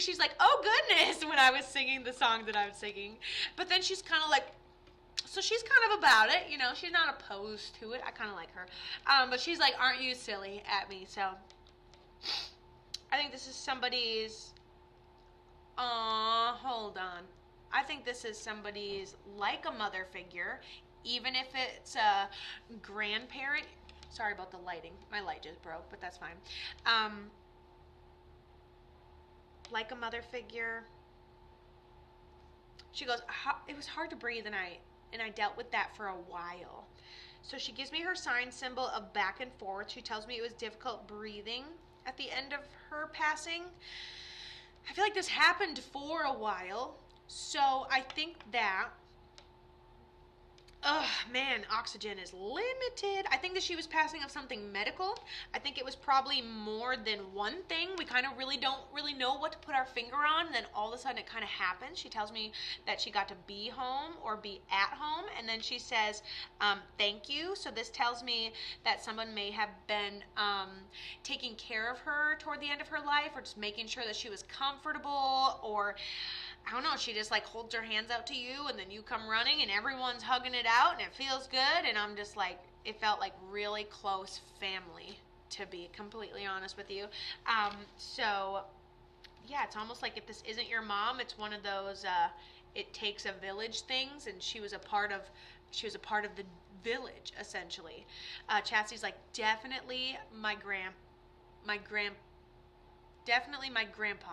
she's like, oh goodness, when I was singing the song that I was singing. But then she's kind of like, so she's kind of about it, you know. She's not opposed to it. I kind of like her. But she's like, aren't you silly at me? So I think this is somebody's, hold on. I think this is somebody's like a mother figure, even if it's a grandparent. Sorry about the lighting. My light just broke, but that's fine. Like a mother figure. She goes, it was hard to breathe, and I dealt with that for a while. So she gives me her sign symbol of back and forth. She tells me it was difficult breathing at the end of her passing. I feel like this happened for a while. So I think that, oxygen is limited. I think that she was passing of something medical. I think it was probably more than one thing. We kind of don't really know what to put our finger on. And then all of a sudden it kind of happens. She tells me that she got to be home or be at home. And then she says, thank you. So this tells me that someone may have been taking care of her toward the end of her life, or just making sure that she was comfortable, or I don't know, she just like holds her hands out to you and then you come running and everyone's hugging it out and it feels good. And I'm just like, it felt like really close family, to be completely honest with you. So yeah, it's almost like if this isn't your mom, it's one of those it takes a village things, and she was a part of the village essentially. Chastity's like, definitely my grandpa.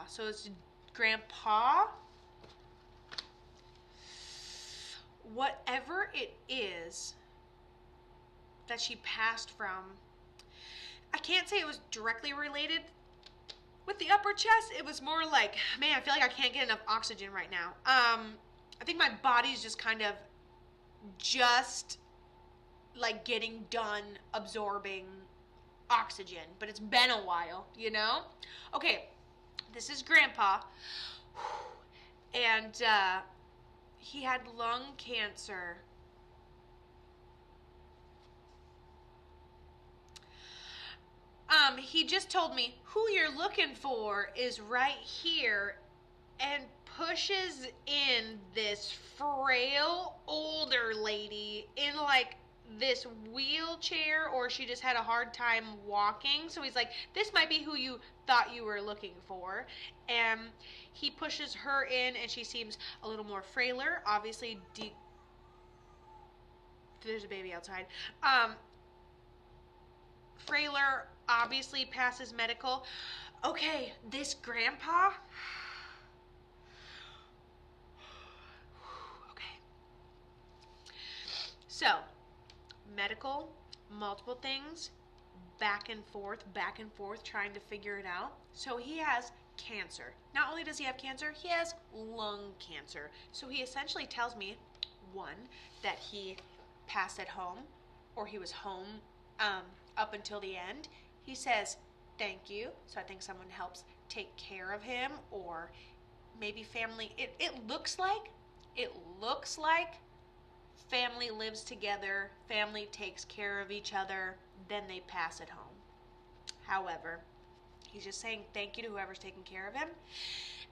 So it's grandpa. Whatever it is that she passed from, I can't say it was directly related with the upper chest. It was more like, man, I feel like I can't get enough oxygen right now. I think my body's just kind of just like getting done absorbing oxygen, but it's been a while, you know? Okay, this is Grandpa, and he had lung cancer. He just told me, who you're looking for is right here, and pushes in this frail older lady in like this wheelchair, or she just had a hard time walking. So he's like, this might be who you thought you were looking for. And he pushes her in, and she seems a little more frailer, obviously. There's a baby outside. Frailer, obviously passes medical. Okay, this grandpa. Okay. So medical, multiple things, back and forth, trying to figure it out. So he has cancer. Not only does he have cancer, he has lung cancer. So he essentially tells me, one, that he passed at home, or he was home up until the end. He says, thank you. So I think someone helps take care of him, or maybe family. It looks like family lives together, family takes care of each other, then they pass at home. However, he's just saying thank you to whoever's taking care of him.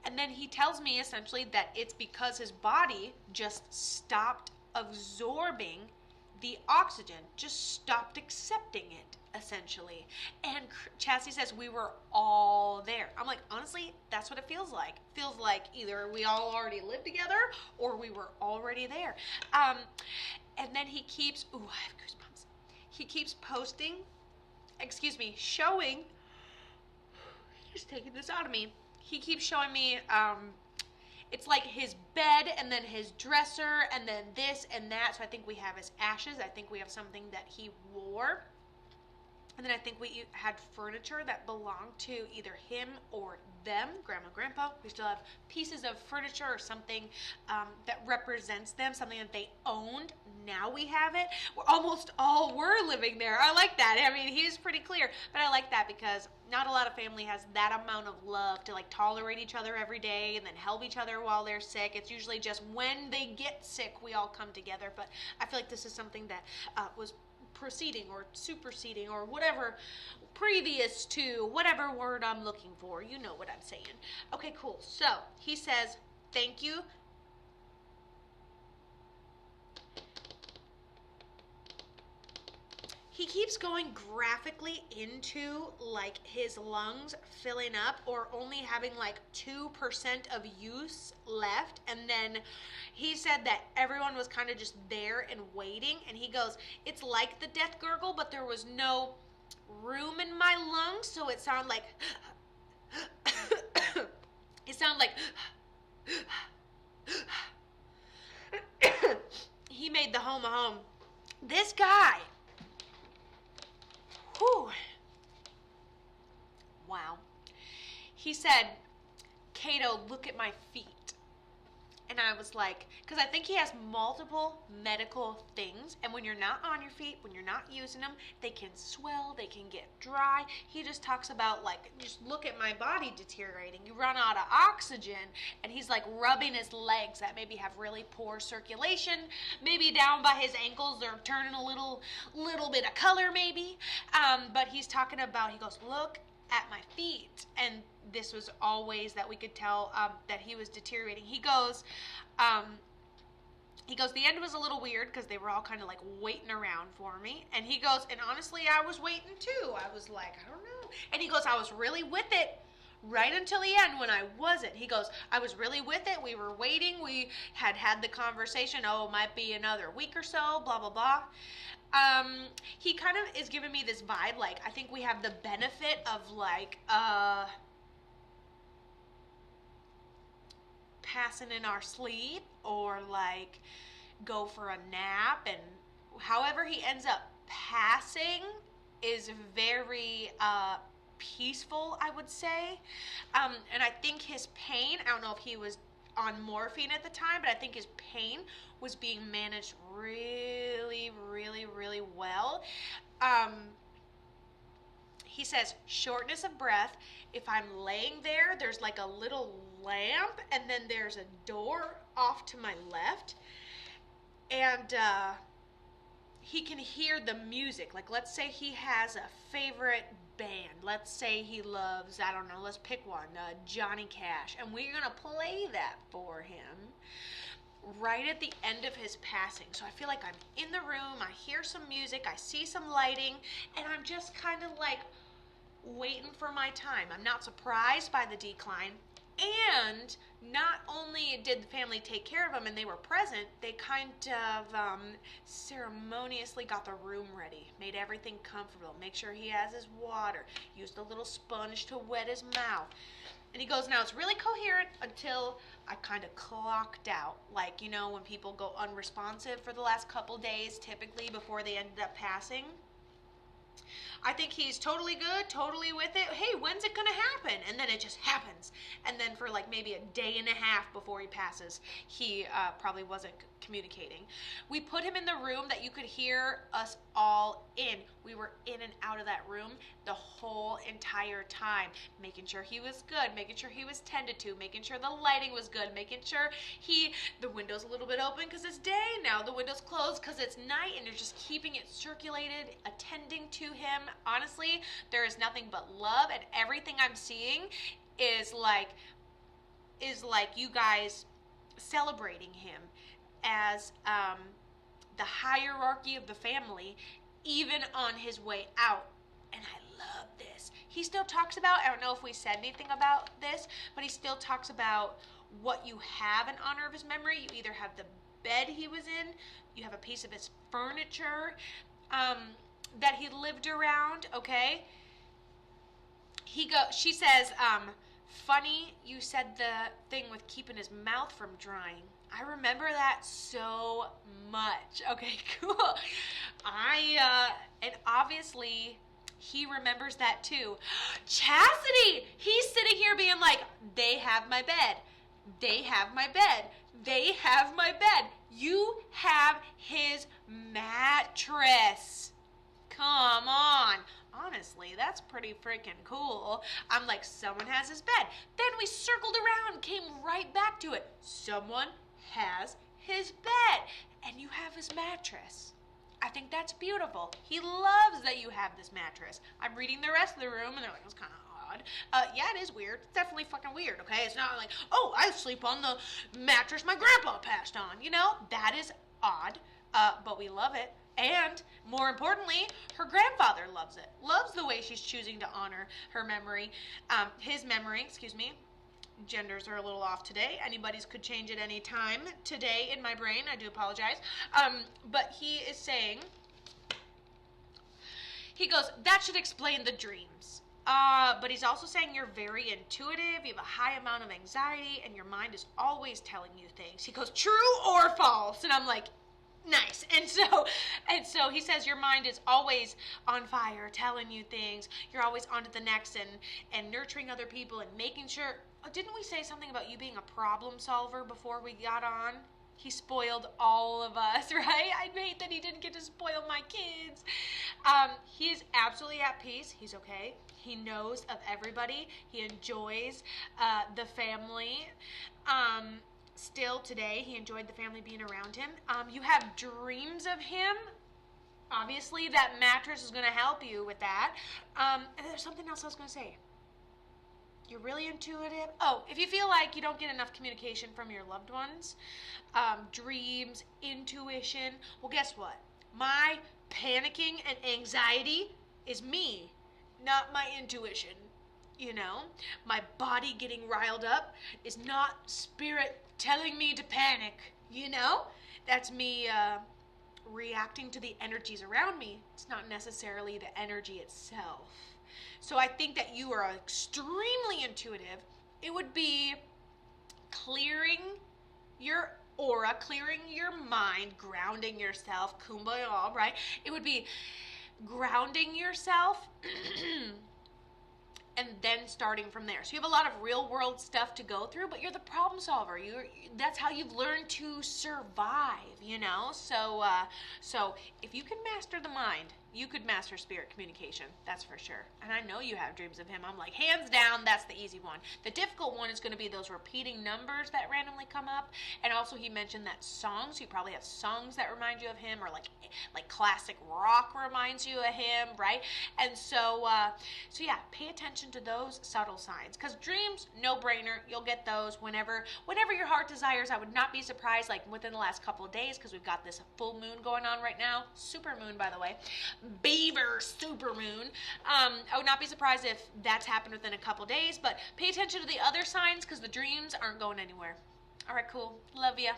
And then he tells me essentially that it's because his body just stopped absorbing the oxygen, just stopped accepting it, essentially. And Chastity says we were all there. I'm like, honestly, that's what it feels like. It feels like either we all already lived together or we were already there. And then he keeps, I have goosebumps. He keeps showing, he's taking this out of me. He keeps showing me, it's like his bed, and then his dresser, and then this and that. So I think we have his ashes. I think we have something that he wore. And then I think we had furniture that belonged to either him or them, Grandma, Grandpa. We still have pieces of furniture or something that represents them, something that they owned. Now we have it. We're almost all were living there. I like that. I mean, he's pretty clear. But I like that because not a lot of family has that amount of love to like tolerate each other every day and then help each other while they're sick. It's usually just when they get sick, we all come together. But I feel like this is something that was preceding or superseding or whatever, previous to whatever word I'm looking for. You know what I'm saying. Okay, cool. So he says, thank you. He keeps going graphically into like his lungs filling up or only having like 2% of use left. And then he said that everyone was kind of just there and waiting. And he goes, it's like the death gurgle, but there was no room in my lungs. So it sounded like, it sounded like, he made the home a home. This guy. Whew. Wow. He said, Kato, look at my feet. And I was like, because I think he has multiple medical things. And when you're not on your feet, when you're not using them, they can swell, they can get dry. He just talks about like, just look at my body deteriorating. You run out of oxygen. And he's like rubbing his legs that maybe have really poor circulation. Maybe down by his ankles, they're turning a little bit of color maybe. But he's talking about, he goes, look at my feet. And this was all ways that we could tell that he was deteriorating. He goes, the end was a little weird because they were all kind of like waiting around for me. And he goes, and honestly, I was waiting too. I was like, I don't know. And he goes, I was really with it right until the end when I wasn't. He goes, I was really with it. We were waiting. We had the conversation. Oh, it might be another week or so, blah, blah, blah. He kind of is giving me this vibe. Like, I think we have the benefit of like, passing in our sleep or like go for a nap, and however he ends up passing is very peaceful, I would say. And I think his pain, I don't know if he was on morphine at the time, but I think his pain was being managed really, really, really well. He says, shortness of breath. If I'm laying there, there's like a little lamp, and then there's a door off to my left. And he can hear the music. Like, let's say he has a favorite band. Let's say he loves, I don't know, let's pick one, Johnny Cash. And we're going to play that for him right at the end of his passing. So I feel like I'm in the room, I hear some music, I see some lighting, and I'm just kind of like waiting for my time. I'm not surprised by the decline. And not only did the family take care of him and they were present, they kind of ceremoniously got the room ready, made everything comfortable, make sure he has his water, used a little sponge to wet his mouth. And he goes, now it's really coherent until I kind of clocked out. Like, you know, when people go unresponsive for the last couple days, typically before they ended up passing. I think he's totally good, totally with it. Hey, when's it going to happen? And then it just happens. And then for like maybe a day and a half before he passes, he probably wasn't communicating. We put him in the room that you could hear us all in. We were in and out of that room the whole entire time, making sure he was good, making sure he was tended to, making sure the lighting was good, making sure the window's a little bit open because it's day. Now the window's closed because it's night, and you're just keeping it circulated, attending to him. Honestly, there is nothing but love, and everything I'm seeing is like you guys celebrating him as the hierarchy of the family, even on his way out. And I love this. He still talks about, I don't know if we said anything about this, but he still talks about what you have in honor of his memory. You either have the bed he was in, you have a piece of his furniture that he lived around, okay? She says, funny you said the thing with keeping his mouth from drying. I remember that so much. Okay, cool. And obviously he remembers that too. Chassity! He's sitting here being like, they have my bed. They have my bed. They have my bed. You have his mattress. Come on. Honestly, that's pretty freaking cool. I'm like, someone has his bed. Then we circled around, came right back to it. Someone has his bed, and you have his mattress. I think that's beautiful. He loves that you have this mattress. I'm reading the rest of the room, and they're like, it's kind of odd. Yeah, it is weird. It's definitely fucking weird, okay? It's not like, oh, I sleep on the mattress my grandpa passed on. You know, that is odd, but we love it. And more importantly, her grandfather loves it. Loves the way she's choosing to honor her memory, his memory, excuse me. Genders are a little off today. Anybody's could change at any time today in my brain. I do apologize. But he is saying, he goes, that should explain the dreams. But he's also saying you're very intuitive, you have a high amount of anxiety, and your mind is always telling you things. He goes, true or false? And I'm like, nice. And so he says your mind is always on fire, telling you things. You're always on to the next and nurturing other people and making sure. Oh, didn't we say something about you being a problem solver before we got on? He spoiled all of us, right? I hate that he didn't get to spoil my kids. He is absolutely at peace. He's okay. He knows of everybody. He enjoys the family. Still today, he enjoyed the family being around him. You have dreams of him. Obviously, that mattress is going to help you with that. And there's something else I was going to say. You're really intuitive. Oh, if you feel like you don't get enough communication from your loved ones, dreams, intuition, well, guess what? My panicking and anxiety is me, not my intuition. You know, my body getting riled up is not spirit telling me to panic, you know? That's me reacting to the energies around me. It's not necessarily the energy itself. So I think that you are extremely intuitive. It would be clearing your aura, clearing your mind, grounding yourself, kumbaya, right? It would be grounding yourself and then starting from there. So you have a lot of real world stuff to go through, but you're the problem solver. That's how you've learned to survive, you know? So if you can master the mind, you could master spirit communication, that's for sure. And I know you have dreams of him. I'm like, hands down, that's the easy one. The difficult one is going to be those repeating numbers that randomly come up. And also he mentioned that songs, you probably have songs that remind you of him, or like classic rock reminds you of him, right? And so yeah, pay attention to those subtle signs, because dreams, no brainer, you'll get those whenever your heart desires. I would not be surprised, like within the last couple of days, because we've got this full moon going on right now, super moon, by the way, Beaver super moon. I would not be surprised if that's happened within a couple days, but pay attention to the other signs, because the dreams aren't going anywhere. All right, cool. Love ya.